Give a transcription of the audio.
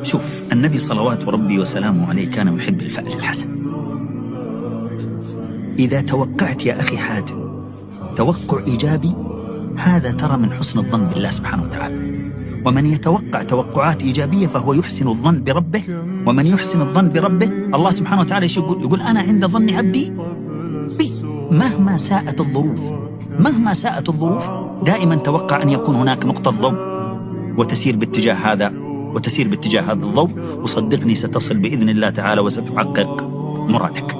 شوف، النبي صلوات ربي وسلامه عليه كان يحب الفأل الحسن. إذا توقعت يا أخي حاتم توقع إيجابي، هذا ترى من حسن الظن بالله سبحانه وتعالى. ومن يتوقع توقعات إيجابية فهو يحسن الظن بربه، ومن يحسن الظن بربه الله سبحانه وتعالى يقول أنا عند ظن عبدي بي. مهما ساءت الظروف دائما توقع أن يكون هناك نقطة ضوء وتسير باتجاه هذا الضوء، وصدقني ستصل بإذن الله تعالى وستحقق مرادك.